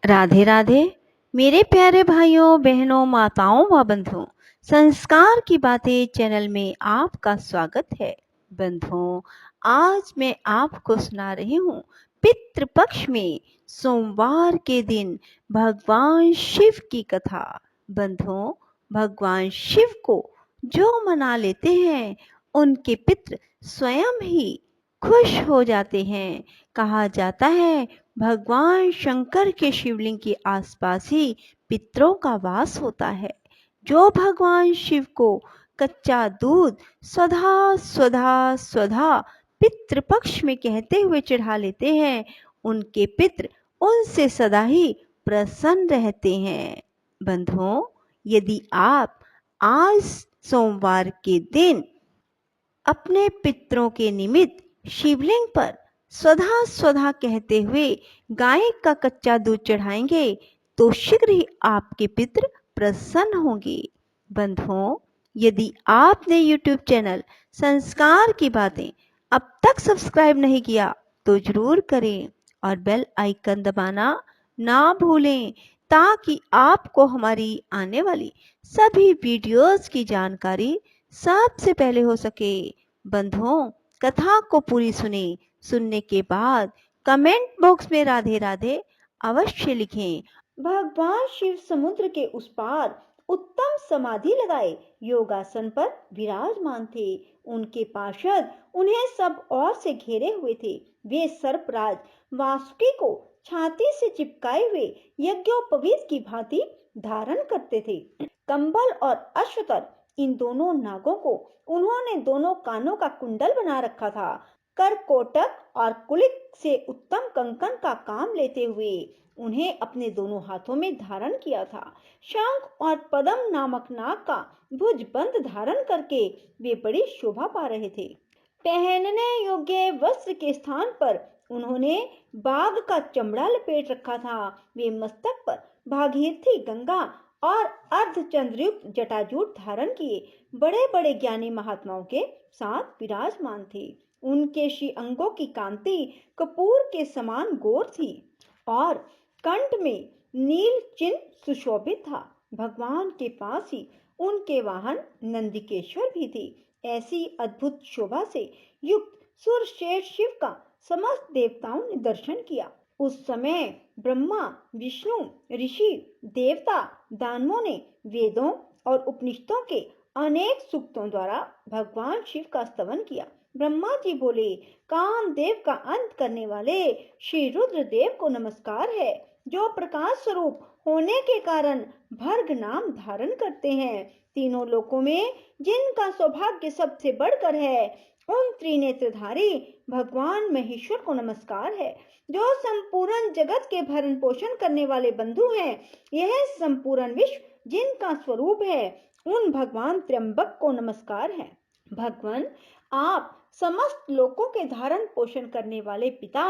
राधे राधे मेरे प्यारे भाइयों बहनों माताओं व बंधुओं। संस्कार की बातें चैनल में आपका स्वागत है। बंधुओं, आज मैं आपको सुना रही हूँ पितृपक्ष में सोमवार के दिन भगवान शिव की कथा। बंधुओं, भगवान शिव को जो मना लेते हैं उनके पितृ स्वयं ही खुश हो जाते हैं। कहा जाता है भगवान शंकर के शिवलिंग के आसपास ही पितरों का वास होता है। जो भगवान शिव को कच्चा दूध स्वधा स्वधा स्वधा पितृपक्ष में कहते हुए चढ़ा लेते हैं, उनके पितृ उनसे सदा ही प्रसन्न रहते हैं। बंधुओं, यदि आप आज सोमवार के दिन अपने पितरों के निमित्त शिवलिंग पर स्वधा स्वधा कहते हुए गाय का कच्चा दूध चढ़ाएंगे तो शीघ्र ही आपके पितृ प्रसन्न होंगे। बंधुओं, यदि आपने YouTube चैनल संस्कार की बातें अब तक सब्सक्राइब नहीं किया तो जरूर करें और बेल आइकन दबाना ना भूलें ताकि आपको हमारी आने वाली सभी वीडियोस की जानकारी सबसे पहले हो सके। बंधुओं, कथा को पूरी सुने। सुनने के बाद कमेंट बॉक्स में राधे राधे अवश्य लिखें। भगवान शिव समुद्र के उस पार उत्तम समाधि लगाए योगासन पर विराजमान थे। उनके पार्षद उन्हें सब ओर से घेरे हुए थे। वे सर्पराज वासुकी को छाती से चिपकाए हुए यज्ञोपवीत की भांति धारण करते थे। कंबल और अश्वतर, इन दोनों नागों को उन्होंने दोनों कानों का कुंडल बना रखा था। करकोटक और कुलिक से उत्तम कंकन का काम लेते हुए उन्हें अपने दोनों हाथों में धारण किया था। शंख और पद्म नामक नाग का भुजबंद धारण करके वे बड़ी शोभा पा रहे थे। पहनने योग्य वस्त्र के स्थान पर उन्होंने बाघ का चमड़ा लपेट रखा था। वे मस्तक पर भागीरथी गंगा और अर्धचंद्रयुक्त जटाजूट धारण किए बड़े बड़े ज्ञानी महात्माओं के साथ विराजमान थे। उनके श्री अंगों की कांति कपूर के समान गोर थी और कंठ में नील चिन्ह सुशोभित था। भगवान के पास ही उनके वाहन नंदिकेश्वर भी थे। ऐसी अद्भुत शोभा से युक्त सुरश्रेष्ठ शिव का समस्त देवताओं ने दर्शन किया। उस समय ब्रह्मा, विष्णु, ऋषि, देवता, दानवों ने वेदों और उपनिषदों के अनेक सूक्तों द्वारा भगवान शिव का स्तवन किया। ब्रह्मा जी बोले, कामदेव का अंत करने वाले श्री रुद्र देव को नमस्कार है, जो प्रकाश स्वरूप होने के कारण भर्ग नाम धारण करते हैं। तीनों लोकों में जिनका सौभाग्य सबसे बढ़कर है, उन त्रिनेत्रधारी भगवान महेश्वर को नमस्कार है, जो संपूर्ण जगत के भरण पोषण करने वाले बंधु हैं। यह संपूर्ण विश्व जिनका स्वरूप है, उन भगवान त्र्यंबक को नमस्कार है। भगवान, आप समस्त लोकों के धारण पोषण करने वाले पिता,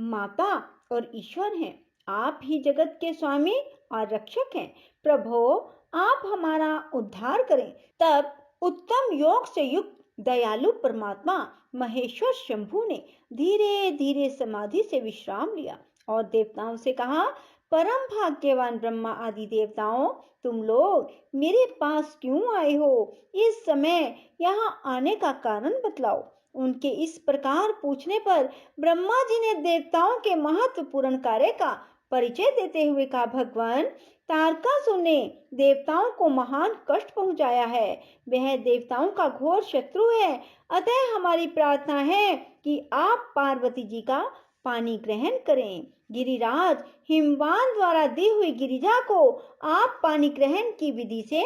माता और ईश्वर हैं। आप ही जगत के स्वामी और रक्षक हैं। प्रभो, आप हमारा उद्धार करें। तब उत्तम योग से युक्त दयालु परमात्मा महेश्वर शंभु ने धीरे धीरे समाधि से विश्राम लिया और देवताओं से कहा, परम भाग्यवान ब्रह्मा आदि देवताओं, तुम लोग मेरे पास क्यों आए हो? इस समय यहाँ आने का कारण बतलाओ। उनके इस प्रकार पूछने पर ब्रह्मा जी ने देवताओं के महत्वपूर्ण कार्य का परिचय देते हुए कहा, भगवान, तारकासुर ने देवताओं को महान कष्ट पहुंचाया है। वह देवताओं का घोर शत्रु है। अतः हमारी प्रार्थना है कि आप पार्वती जी का पानी ग्रहण करें। गिरिराज हिमवान द्वारा दी हुई गिरिजा को आप पानी ग्रहण की विधि से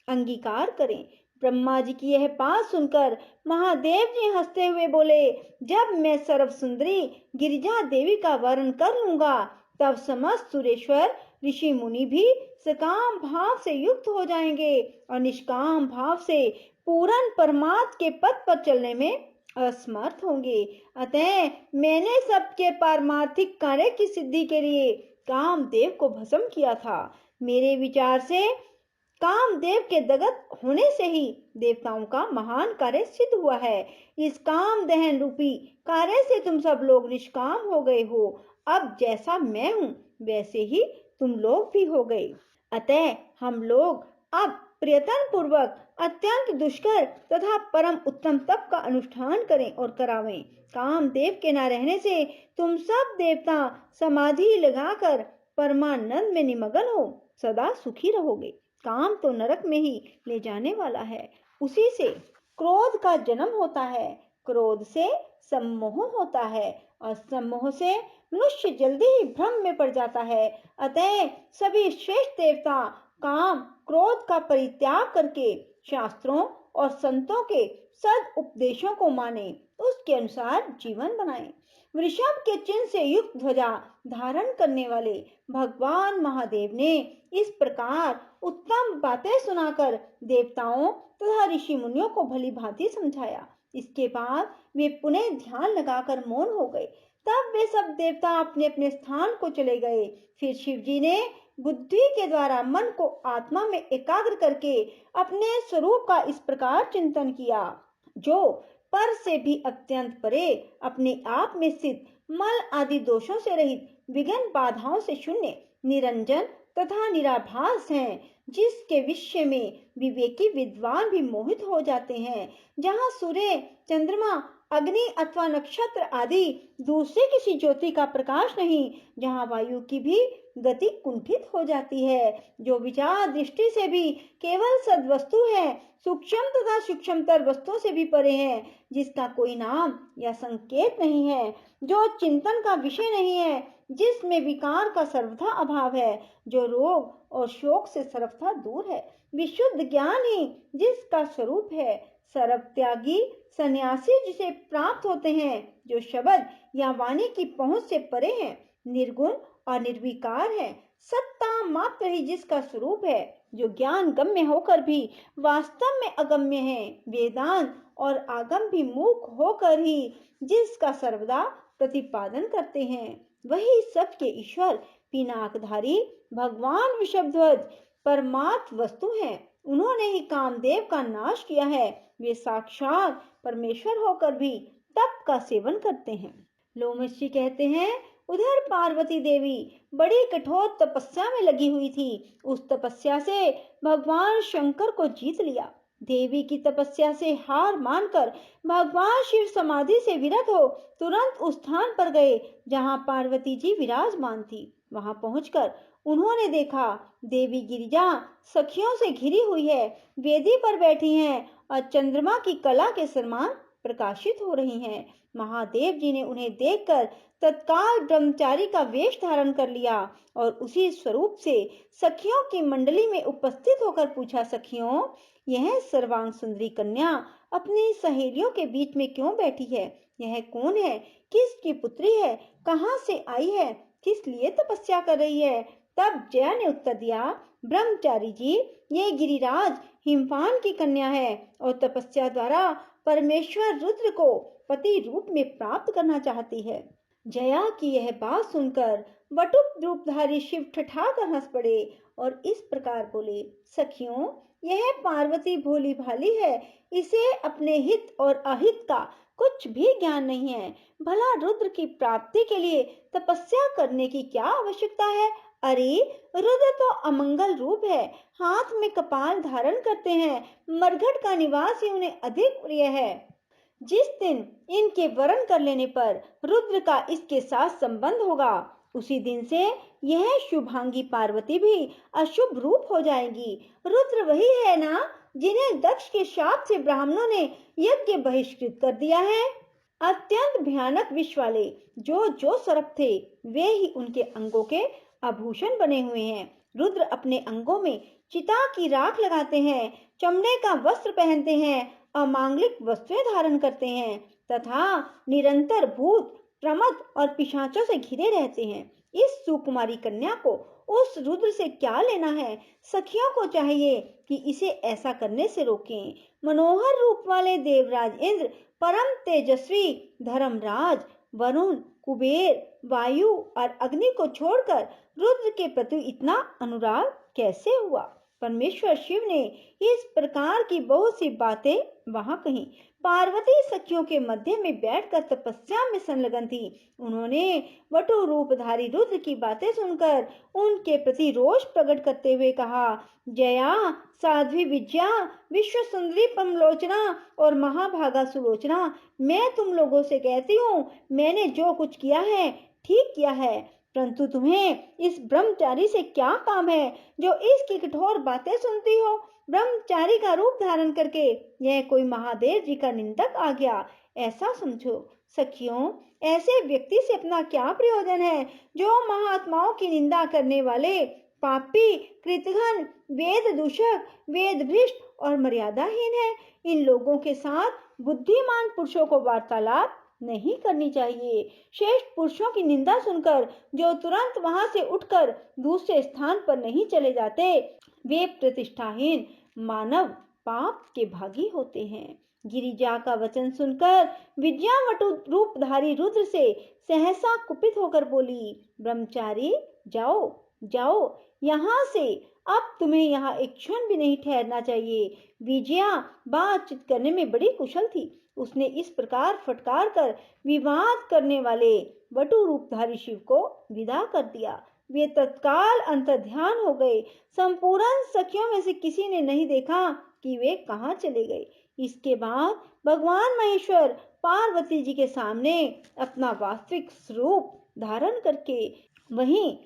अंगीकार करें। ब्रह्मा जी की यह बात सुनकर महादेव जी हंसते हुए बोले, जब मैं सर्व सुंदरी गिरिजा देवी का वर्ण कर लूंगा, तब समस्त सुरेश्वर ऋषि मुनि भी सकाम भाव से युक्त हो जाएंगे और निष्काम भाव से पूर्ण परमात्म के पद पर चलने में असमर्थ होंगे। अतः मैंने सबके पारमार्थिक कार्य की सिद्धि के लिए कामदेव को भस्म किया था। मेरे विचार से कामदेव के दगत होने से ही देवताओं का महान कार्य सिद्ध हुआ है। इस काम दहन रूपी कार्य से तुम सब लोग निष्काम हो गए हो। अब जैसा मैं हूँ वैसे ही तुम लोग भी हो गए। अतः हम लोग अब प्रयत्न पूर्वक अत्यंत दुष्कर तथा परम उत्तम तप का अनुष्ठान करें और करावें। कामदेव के न रहने से तुम सब देवता समाधि लगाकर परमानंद में निमग्न हो सदा सुखी रहोगे। काम तो नरक में ही ले जाने वाला है, उसी से क्रोध का जन्म होता है, क्रोध से सम्मोह होता है और सम्मोह से मनुष्य जल्दी ही भ्रम में पड़ जाता है। अतः सभी श्रेष्ठ देवता काम क्रोध का परित्याग करके शास्त्रों और संतों के सद उपदेशों को माने, उसके अनुसार जीवन बनाएं। वृषभ के चिन्ह से युक्त ध्वजा धारण करने वाले भगवान महादेव ने इस प्रकार उत्तम बातें सुनाकर देवताओं तथा ऋषि मुनियों को भली भांति समझाया। इसके बाद वे पुनः ध्यान लगाकर मौन हो गए। तब वे सब देवता अपने अपने स्थान को चले गए। फिर शिव जी ने बुद्धि के द्वारा मन को आत्मा में एकाग्र करके अपने स्वरूप का इस प्रकार चिंतन किया, जो पर से भी अत्यंत परे, अपने आप में स्थित, मल आदि दोषों से रहित, विघ्न बाधाओं से शून्य, निरंजन तथा निराभास हैं, जिसके विषय में विवेकी विद्वान भी मोहित हो जाते हैं। जहाँ सूर्य, चंद्रमा, अग्नि अथवा नक्षत्र आदि दूसरे किसी ज्योति का प्रकाश नहीं, जहाँ वायु की भी गति कुंठित हो जाती है, जो विचार दृष्टि से भी केवल सद्वस्तु है, सूक्ष्म तथा सूक्ष्मतर वस्तुओं से भी परे है, जिसका कोई नाम या संकेत नहीं है, जो चिंतन का विषय नहीं है, जिसमें विकार का सर्वथा अभाव है, जो रोग और शोक से सर्वथा दूर है, विशुद्ध ज्ञान ही जिसका स्वरूप है, सर्व त्यागी सन्यासी जिसे प्राप्त होते हैं, जो शब्द या वाणी की पहुंच से परे हैं, निर्गुण और निर्विकार है, सत्ता मात्र ही जिसका स्वरूप है, जो ज्ञान गम्य होकर भी वास्तव में अगम्य है, वेदांत और आगम भी मूक होकर ही जिसका सर्वदा प्रतिपादन करते हैं, वही सबके ईश्वर पिनाकधारी भगवान वृषभध्वज परमात्म वस्तु हैं। उन्होंने ही कामदेव का नाश किया है। वे साक्षात परमेश्वर होकर भी तप का सेवन करते हैं। लोमशी कहते हैं, उधर पार्वती देवी बड़ी कठोर तपस्या में लगी हुई थी। उस तपस्या से भगवान शंकर को जीत लिया। देवी की तपस्या से हार मानकर भगवान शिव समाधि से विरत हो तुरंत उस स्थान पर गए जहां पार्वती जी विराजमान थी। वहां पहुंचकर उन्होंने देखा देवी गिरिजा सखियों से घिरी हुई है, वेदी पर बैठी हैं और चंद्रमा की कला के समान प्रकाशित हो रही हैं। महादेव जी ने उन्हें देखकर तत्काल ब्रह्मचारी का वेश धारण कर लिया और उसी स्वरूप से सखियों की मंडली में उपस्थित होकर पूछा, सखियों, यह सर्वांग सुंदरी कन्या अपनी सहेलियों के बीच में क्यों बैठी है? यह कौन है? किसकी पुत्री है? कहाँ से आई है? किस लिए तपस्या कर रही है? तब जया ने उत्तर दिया, ब्रह्मचारी जी, ये गिरिराज हिमपान की कन्या है और तपस्या द्वारा परमेश्वर रुद्र को पति रूप में प्राप्त करना चाहती है। जया की यह बात सुनकर वटुक रूपधारी शिव ठठाकर हंस पड़े और इस प्रकार बोले, सखियों, यह पार्वती भोली भाली है, इसे अपने हित और अहित का कुछ भी ज्ञान नहीं है। भला रुद्र की प्राप्ति के लिए तपस्या करने की क्या आवश्यकता है? अरे, रुद्र तो अमंगल रूप है, हाथ में कपाल धारण करते हैं, मरघट का निवास ही उन्हें अधिक प्रिय है। जिस दिन इनके वरण कर लेने पर रुद्र का इसके साथ संबंध होगा, उसी दिन से यह शुभांगी पार्वती भी अशुभ रूप हो जाएगी। रुद्र वही है ना जिन्हें दक्ष के शाप से ब्राह्मणों ने यज्ञ बहिष्कृत कर दिया है। अत्यंत भयानक विष वाले जो जो सर्प थे, वे ही उनके अंगों के आभूषण बने हुए हैं। रुद्र अपने अंगों में चिता की राख लगाते हैं, चमड़े का वस्त्र पहनते हैं, अमांगलिक वस्त्रें धारण करते हैं तथा निरंतर भूत, प्रमद और पिशाचों से घिरे रहते हैं। इस सुकुमारी कन्या को उस रुद्र से क्या लेना है? सखियों को चाहिए कि इसे ऐसा करने से रोकें। मनोहर रूप वाले देवराज इंद्र, परम तेजस्वी धर्मराज वरुण, कुबेर, वायु और अग्नि को छोड़कर रुद्र के प्रति इतना अनुराग कैसे हुआ? परमेश्वर शिव ने इस प्रकार की बहुत सी बातें वहां कही, पार्वती सखियों के मध्य में बैठकर तपस्या में संलग्न थी। उन्होंने वटु रूपधारी रुद्र की बातें सुनकर उनके प्रति रोष प्रकट करते हुए कहा, जया, साध्वी विद्या, विश्व सुंदरी पमलोचना और महाभागा सुलोचना, मैं तुम लोगों से कहती हूँ, मैंने जो कुछ किया है ठीक किया है, परंतु तुम्हें इस ब्रह्मचारी से क्या काम है जो इसकी कठोर बातें सुनती हो। ब्रह्मचारी का रूप धारण करके यह कोई महादेव जी का निंदक आ गया, ऐसा समझो। सखियों, ऐसे व्यक्ति से अपना क्या प्रयोजन है जो महात्माओं की निंदा करने वाले, पापी, कृतघ्न, वेद दूषक, वेद भ्रष्ट और मर्यादाहीन है। इन लोगों के साथ बुद्धिमान पुरुषों को वार्तालाप नहीं करनी चाहिए। श्रेष्ठ पुरुषों की निंदा सुनकर जो तुरंत वहां से उठकर दूसरे स्थान पर नहीं चले जाते, वे प्रतिष्ठाहीन मानव पाप के भागी होते हैं। गिरिजा का वचन सुनकर विद्यावटु रूपधारी रुद्र से सहसा कुपित होकर बोली, ब्रह्मचारी, जाओ जाओ यहाँ से, अब तुम्हें यहाँ एक क्षण भी नहीं ठहरना चाहिए। विजया बातचीत करने में बड़ी कुशल थी। उसने इस प्रकार फटकार कर विवाद करने वाले वटु रूपधारी शिव को विदा कर दिया। वे तत्काल अंतर्ध्यान हो गए। संपूर्ण सखियों में से किसी ने नहीं देखा कि वे कहाँ चले गए। इसके बाद भगवान महेश्वर पार्वती जी के सामने अपना वास्तविक स्वरूप धारण करके वहीं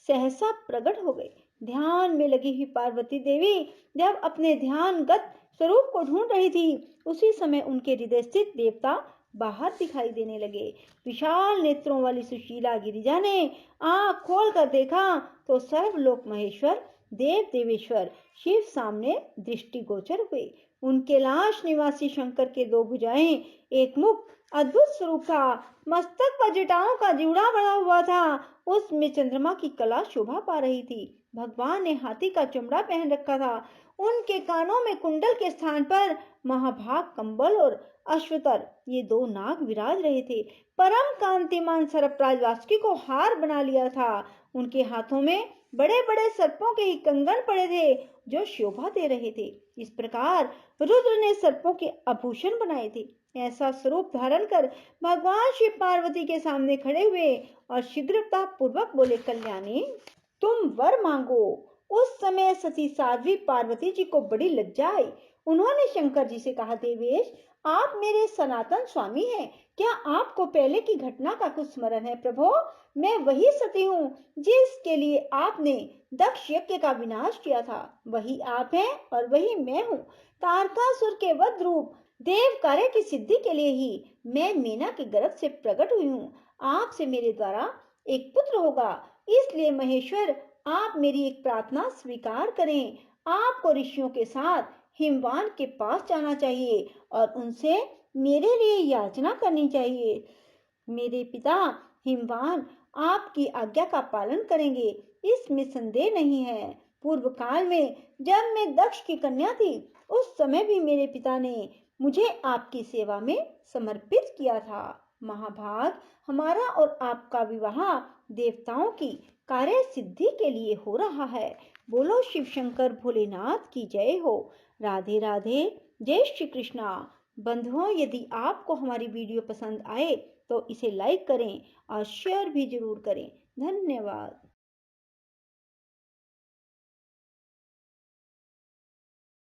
सहसा प्रकट हो गए। ध्यान में लगी हुई पार्वती देवी जब अपने ध्यानगत स्वरूप को ढूंढ रही थी, उसी समय उनके हृदय स्थित देवता बाहर दिखाई देने लगे। विशाल नेत्रों वाली सुशीला गिरिजा ने आंख खोल कर देखा तो सर्वलोक महेश्वर देव देवेश्वर शिव सामने दृष्टिगोचर हुए। उनके लाश निवासी शंकर के दो भुजाएं, एक मुख अद्भुत स्वरूप था। मस्तक पर जटाओं का जूड़ा बना हुआ था। उसमें चंद्रमा की कला शोभा पा रही थी। भगवान ने हाथी का चमड़ा पहन रखा था। उनके कानों में कुंडल के स्थान पर महाभाग कंबल और अश्वतर, ये दो नाग विराज रहे थे। परम कांतिमान सर्पराज वासुकी को हार बना लिया था। उनके हाथों में बड़े बड़े सर्पों के ही कंगन पड़े थे जो शोभा दे रहे थे। इस प्रकार रुद्र ने सर्पों के आभूषण बनाए थे। ऐसा स्वरूप धारण कर भगवान शिव पार्वती के सामने खड़े हुए और शीघ्रता पूर्वक बोले, कल्याणी, तुम वर मांगो। उस समय सती साध्वी पार्वती जी को बड़ी लज्जा आई। उन्होंने शंकर जी से कहा, देवेश, आप मेरे सनातन स्वामी हैं, क्या आपको पहले की घटना का कुछ स्मरण है? प्रभो, मैं वही सती हूँ जिसके लिए आपने दक्ष यज्ञ का विनाश किया था। वही आप हैं और वही मैं हूँ। तारकासुर के वध रूप देव कार्य की सिद्धि के लिए ही मैं मीना के गर्भ से प्रकट हुई हूँ। आपसे मेरे द्वारा एक पुत्र होगा, इसलिए महेश्वर आप मेरी एक प्रार्थना स्वीकार करें। आपको ऋषियों के साथ हिमवान के पास जाना चाहिए और उनसे मेरे लिए याचना करनी चाहिए। मेरे पिता हिमवान आपकी आज्ञा का पालन करेंगे, इसमें संदेह नहीं है। पूर्व काल में जब मैं दक्ष की कन्या थी, उस समय भी मेरे पिता ने मुझे आपकी सेवा में समर्पित किया था। महाभाग, हमारा और आपका विवाह देवताओं की कार्य सिद्धि के लिए हो रहा है। बोलो शिव शंकर भोलेनाथ की जय हो। राधे राधे, जय श्री कृष्णा। बंधुओं, यदि आपको हमारी वीडियो पसंद आए तो इसे लाइक करें और शेयर भी जरूर करें। धन्यवाद।